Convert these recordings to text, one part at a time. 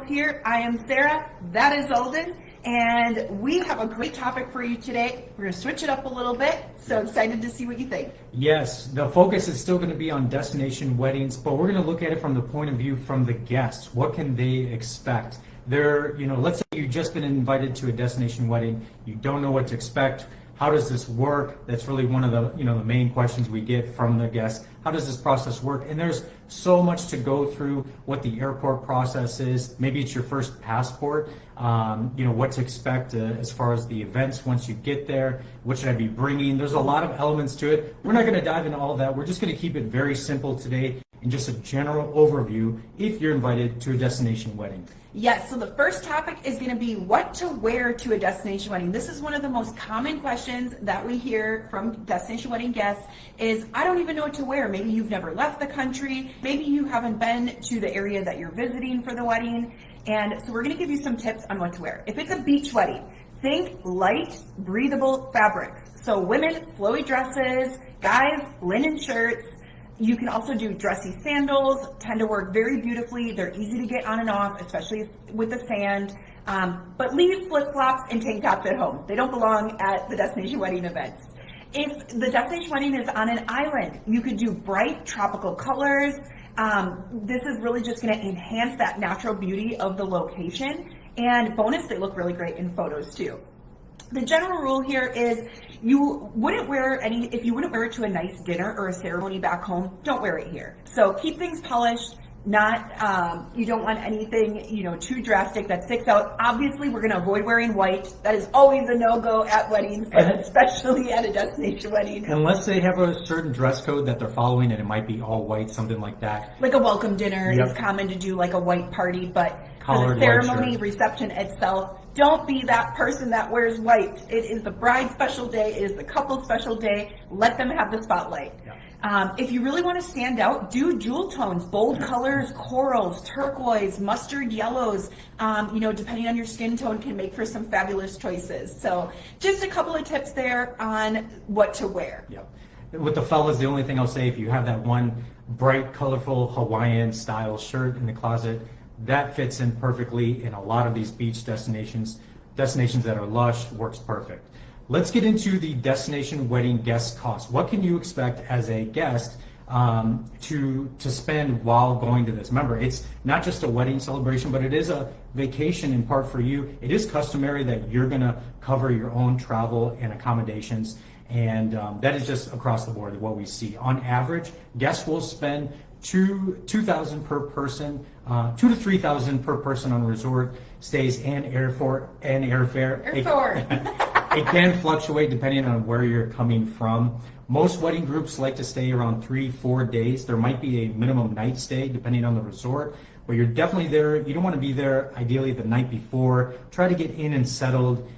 Travels here. I am Sarah, that is Alden, and we have a great topic for you today. We're going to switch it up a little bit, so excited to see what you think. Yes, the focus is still going to be on destination weddings, but we're going to look at it from the point of view from the guests. What can they expect? Let's say you've just been invited to a destination wedding, you don't know what to expect. How does this work? That's really one of the main questions we get from the guests. How does this process work? And there's so much to go through, what the airport process is. Maybe it's your first passport. What to expect as far as the events once you get there. What should I be bringing? There's a lot of elements to it. We're not going to dive into all of that. We're just going to keep it very simple today and just a general overview if you're invited to a destination wedding. Yes, so the first topic is going to be what to wear to a destination wedding. This is one of the most common questions that we hear from destination wedding guests is, I don't even know what to wear. Maybe you've never left the country. Maybe you haven't been to the area that you're visiting for the wedding. And so we're going to give you some tips on what to wear. If it's a beach wedding, think light, breathable fabrics. So women, flowy dresses, guys, linen shirts. You can also do dressy sandals, tend to work very beautifully. They're easy to get on and off, especially with the sand. But leave flip-flops and tank tops at home. They don't belong at the destination wedding events. If the destination wedding is on an island, you could do bright tropical colors. This is really just going to enhance that natural beauty of the location. And bonus, they look really great in photos too. The general rule here is if you wouldn't wear it to a nice dinner or a ceremony back home, don't wear it here. So keep things polished. You don't want anything, too drastic that sticks out. Obviously, we're going to avoid wearing white. That is always a no-go at weddings, but especially at a destination wedding. Unless they have a certain dress code that they're following and it might be all white, something like that. Like a welcome dinner is common to do like a white party, but for the ceremony reception itself, don't be that person that wears white. It is the bride's special day. It is the couple's special day. Let them have the spotlight. Yeah. If you really want to stand out, do jewel tones, bold colors, corals, turquoise, mustard yellows, depending on your skin tone can make for some fabulous choices. So just a couple of tips there on what to wear. Yep. With the fellas, the only thing I'll say, if you have that one bright, colorful Hawaiian style shirt in the closet, that fits in perfectly in a lot of these beach destinations that are lush, works perfect. Let's get into the destination wedding guest cost. What can you expect as a guest to spend while going to this? Remember, it's not just a wedding celebration, but it is a vacation in part for you. It is customary that you're going to cover your own travel and accommodations, and that is just across the board what we see. On average, guests will spend $2,000 per person, $2,000 to $3,000 per person on resort stays and airfare. It can fluctuate depending on where you're coming from. Most wedding groups like to stay around 3-4 days. There might be a minimum night stay depending on the resort, but you're definitely there. You don't want to be there ideally the night before. Try to get in and settled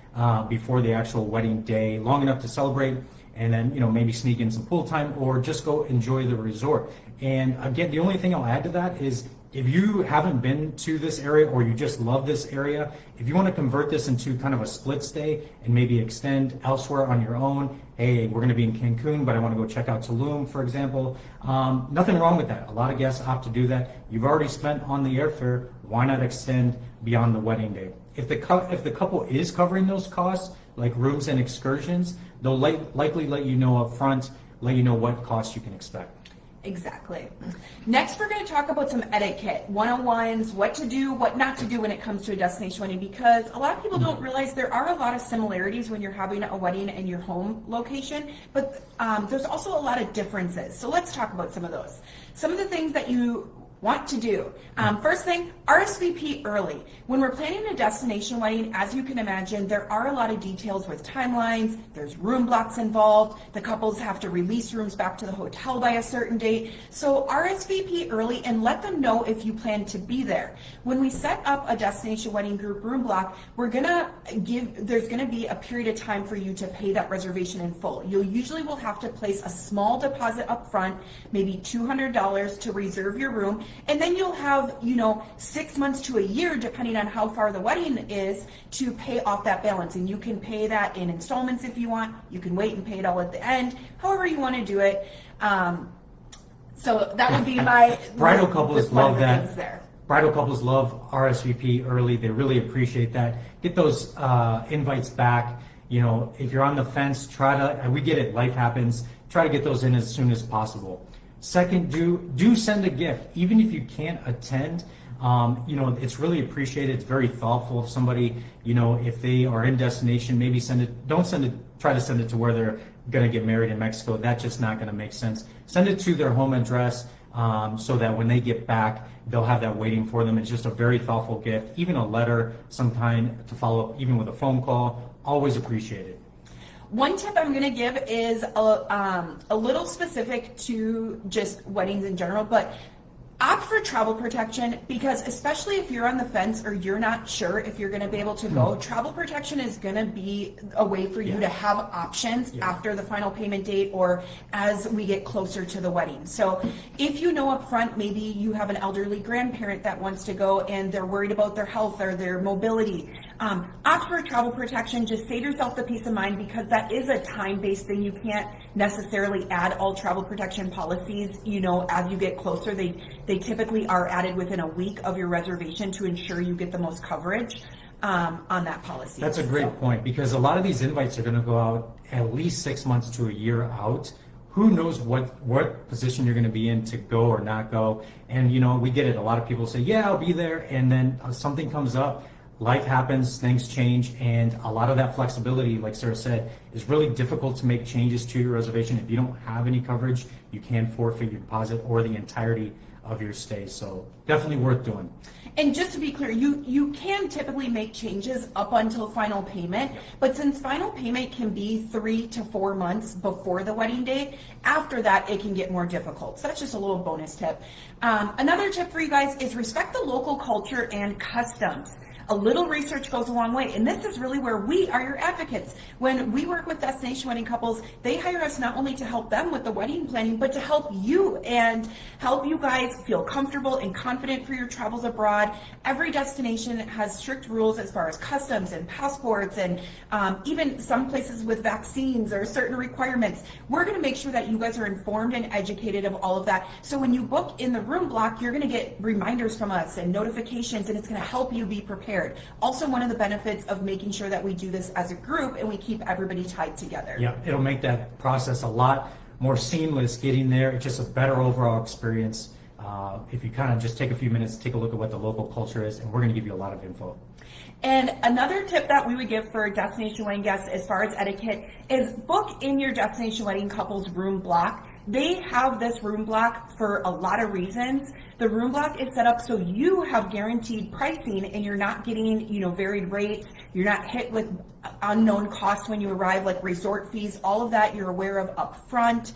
before the actual wedding day, long enough to celebrate, and then maybe sneak in some pool time or just go enjoy the resort. And again, the only thing I'll add to that is if you haven't been to this area or you just love this area, if you want to convert this into kind of a split stay and maybe extend elsewhere on your own, hey, we're going to be in Cancun, but I want to go check out Tulum, for example, nothing wrong with that. A lot of guests opt to do that. You've already spent on the airfare, why not extend beyond the wedding day? If the couple is covering those costs, like rooms and excursions, they'll likely let you know up front, let you know what costs you can expect. Exactly. Next, we're going to talk about some etiquette 101s, what to do, what not to do when it comes to a destination wedding, because a lot of people don't realize there are a lot of similarities when you're having a wedding in your home location, but there's also a lot of differences. So let's talk about some of those. Some of the things that you want to do. First thing, RSVP early. When we're planning a destination wedding, as you can imagine, there are a lot of details with timelines. There's room blocks involved. The couples have to release rooms back to the hotel by a certain date. So RSVP early and let them know if you plan to be there. When we set up a destination wedding group room block, there's gonna be a period of time for you to pay that reservation in full. You usually will have to place a small deposit up front, maybe $200 to reserve your room. And then you'll have, 6 months to a year, depending on how far the wedding is, to pay off that balance. And you can pay that in installments if you want. You can wait and pay it all at the end, however you want to do it. So that would be my bridal couples love that. There. Bridal couples love RSVP early. They really appreciate that. Get those invites back. You know, if you're on the fence, we get it, life happens. Try to get those in as soon as possible. Second, do send a gift. Even if you can't attend, you know, it's really appreciated. It's very thoughtful of somebody, you know, if they are in destination, maybe try to send it to where they're going to get married in Mexico. That's just not going to make sense. Send it to their home address so that when they get back, they'll have that waiting for them. It's just a very thoughtful gift. Even a letter, some kind to follow up, even with a phone call, always appreciated. One tip I'm going to give is a little specific to just weddings in general, but opt for travel protection, because especially if you're on the fence or you're not sure if you're going to be able to go, travel protection is going to be a way for you to have options after the final payment date or as we get closer to the wedding. So if you know up front, maybe you have an elderly grandparent that wants to go and they're worried about their health or their mobility, opt for travel protection. Just save yourself the peace of mind, because that is a time-based thing. You can't necessarily add all travel protection policies, you know, as you get closer. They typically are added within a week of your reservation to ensure you get the most coverage on that policy. That's a great point, because a lot of these invites are going to go out at least 6 months to a year out. Who knows what position you're going to be in to go or not go. And, you know, we get it. A lot of people say, yeah, I'll be there. And then something comes up. Life happens, things change, and a lot of that flexibility, like Sarah said, is really difficult to make changes to your reservation. If you don't have any coverage, you can forfeit your deposit or the entirety of your stay. So definitely worth doing. And just to be clear, you can typically make changes up until final payment, but since final payment can be 3 to 4 months before the wedding date, after that it can get more difficult. So that's just a little bonus tip. Another tip for you guys is respect the local culture and customs. A little research goes a long way, and this is really where we are your advocates. When we work with destination wedding couples, they hire us not only to help them with the wedding planning, but to help you and help you guys feel comfortable and confident for your travels abroad. Every destination has strict rules as far as customs and passports, and even some places with vaccines or certain requirements. We're going to make sure that you guys are informed and educated of all of that. So when you book in the room block, you're going to get reminders from us and notifications, and it's going to help you be prepared. Also, one of the benefits of making sure that we do this as a group and we keep everybody tied together. Yeah, it'll make that process a lot more seamless getting there. It's just a better overall experience. If you kind of just take a few minutes to take a look at what the local culture is, and we're going to give you a lot of info. And another tip that we would give for destination wedding guests as far as etiquette is book in your destination wedding couple's room block. They have this room block for a lot of reasons. The room block is set up so you have guaranteed pricing and you're not getting, you know, varied rates. You're not hit with unknown costs when you arrive, like resort fees. All of that you're aware of up front.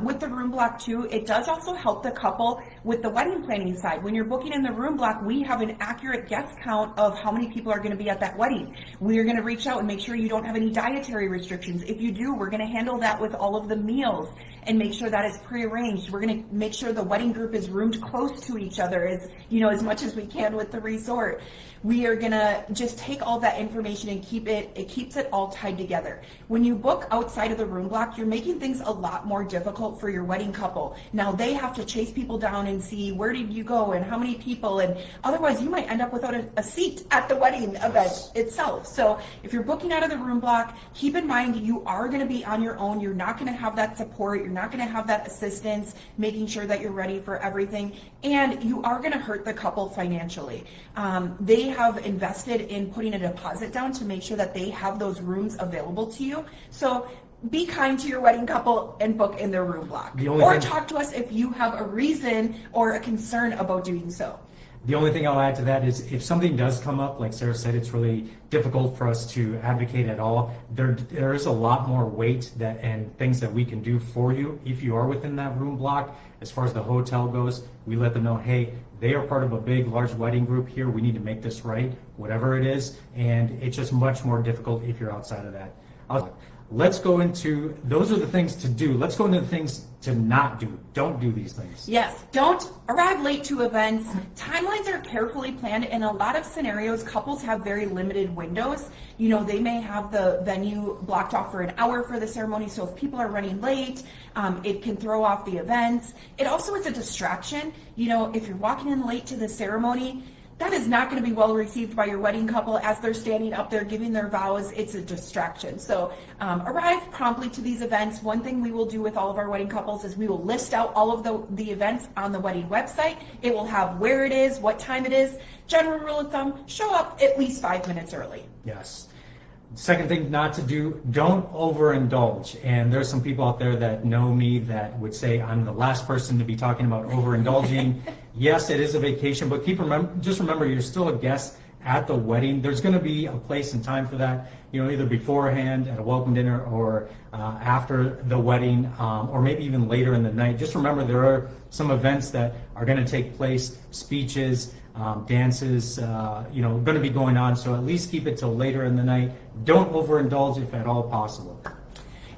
With the room block too, it does also help the couple with the wedding planning side. When you're booking in the room block, we have an accurate guest count of how many people are going to be at that wedding. We're going to reach out and make sure you don't have any dietary restrictions. If you do, we're going to handle that with all of the meals and make sure that is prearranged. We're going to make sure the wedding group is roomed close to each other as much as we can with the resort. We are going to just take all that information and it keeps it all tied together. When you book outside of the room block, you're making things a lot more difficult for your wedding couple. Now they have to chase people down and see where did you go and how many people, and otherwise you might end up without a seat at the wedding event itself. So if you're booking out of the room block, keep in mind you are going to be on your own. You're not going to have that support. You're not going to have that assistance, making sure that you're ready for everything, and you are going to hurt the couple financially. They have invested in putting a deposit down to make sure that they have those rooms available to you. So be kind to your wedding couple and book in their room block. Or talk to us if you have a reason or a concern about doing so. The only thing I'll add to that is if something does come up, like Sarah said, it's really difficult for us to advocate at all. There is a lot more weight and things that we can do for you if you are within that room block. As far as the hotel goes, we let them know, hey, they are part of a big, large wedding group here. We need to make this right, whatever it is. And it's just much more difficult if you're outside of that. Let's go into, those are the things to do. Let's go into the things to not do. Don't do these things. Yes, don't arrive late to events. Timelines are carefully planned. In a lot of scenarios, couples have very limited windows. You know, they may have the venue blocked off for an hour for the ceremony, so if people are running late, it can throw off the events. It also is a distraction. You know, if you're walking in late to the ceremony, that is not going to be well received by your wedding couple as they're standing up there giving their vows. It's a distraction. So arrive promptly to these events. One thing we will do with all of our wedding couples is we will list out all of the events on the wedding website. It will have where it is, what time it is. General rule of thumb, show up at least 5 minutes early. Yes. Second thing not to do, don't overindulge. And there's some people out there that know me that would say I'm the last person to be talking about overindulging. Yes, it is a vacation, but just remember you're still a guest at the wedding. There's going to be a place and time for that, you know, either beforehand at a welcome dinner or after the wedding, or maybe even later in the night. Just remember there are some events that are going to take place, speeches, dances, you know, going to be going on. So at least keep it till later in the night. Don't overindulge if at all possible.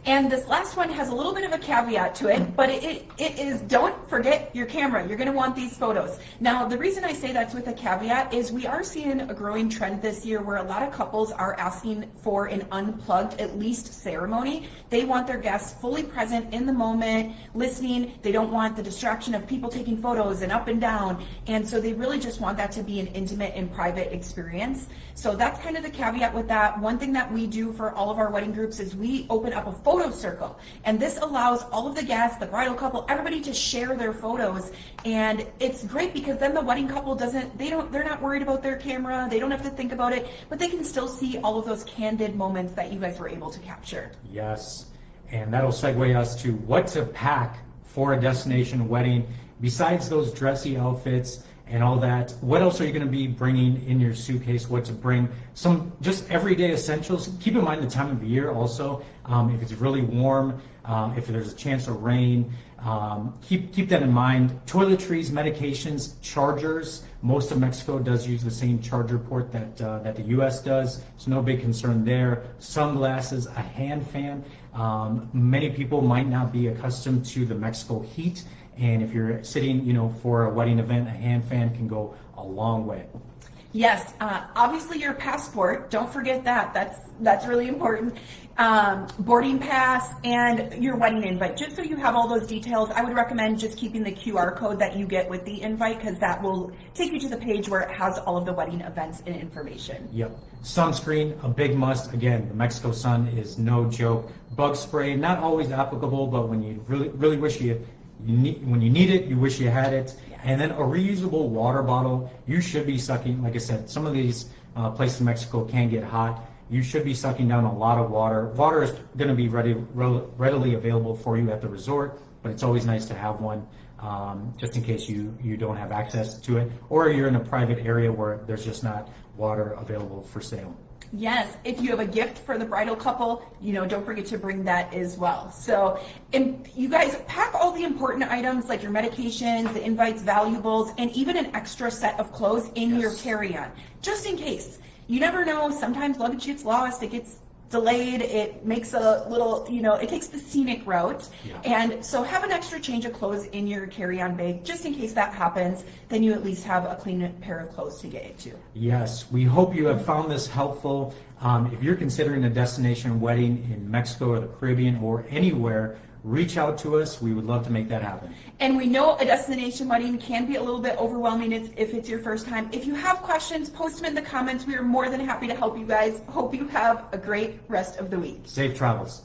And this last one has a little bit of a caveat to it, but it is don't forget your camera. You're going to want these photos. Now, the reason I say that's with a caveat is we are seeing a growing trend this year where a lot of couples are asking for an unplugged, at least ceremony. They want their guests fully present in the moment, listening. They don't want the distraction of people taking photos and up and down. And so they really just want that to be an intimate and private experience. So that's kind of the caveat with that. One thing that we do for all of our wedding groups is we open up a photo circle, and this allows all of the guests, the bridal couple, everybody to share their photos. And it's great because then the wedding couple they're not worried about their camera, they don't have to think about it, but they can still see all of those candid moments that you guys were able to capture. Yes, and that'll segue us to what to pack for a destination wedding. Besides those dressy outfits and all that, what else are you going to be bringing in your suitcase? What to bring? Some just everyday essentials. Keep in mind the time of the year also. If it's really warm, if there's a chance of rain, keep that in mind. Toiletries, medications, chargers. Most of Mexico does use the same charger port that the U.S. does, so no big concern there. Sunglasses, a hand fan. Many people might not be accustomed to the Mexico heat, and if you're sitting, you know, for a wedding event, a hand fan can go a long way. Yes, obviously your passport, don't forget that. That's really important. Boarding pass and your wedding invite. Just so you have all those details, I would recommend just keeping the QR code that you get with the invite, because that will take you to the page where it has all of the wedding events and information. Yep. Sunscreen, a big must. Again, the Mexico sun is no joke. Bug spray, not always applicable, but when you really wish when you need it, you wish you had it. Yes. And then a reusable water bottle. You should be sucking, like I said, some of these places in Mexico can get hot. You should be sucking down a lot of water. Water is going to be readily available for you at the resort, but it's always nice to have one just in case you don't have access to it, or you're in a private area where there's just not water available for sale. Yes, if you have a gift for the bridal couple, don't forget to bring that as well. So, and you guys pack all the important items like your medications, the invites, valuables, and even an extra set of clothes in your carry-on, just in case. You never know, sometimes luggage gets lost, it gets delayed, it makes a little, it takes the scenic route. Yeah. And so have an extra change of clothes in your carry-on bag, just in case that happens, then you at least have a clean pair of clothes to get into. Yes, we hope you have found this helpful. If you're considering a destination wedding in Mexico or the Caribbean or anywhere, reach out to us. We would love to make that happen. And we know a destination wedding can be a little bit overwhelming if it's your first time. If you have questions, post them in the comments. We are more than happy to help you guys. Hope you have a great rest of the week. Safe travels.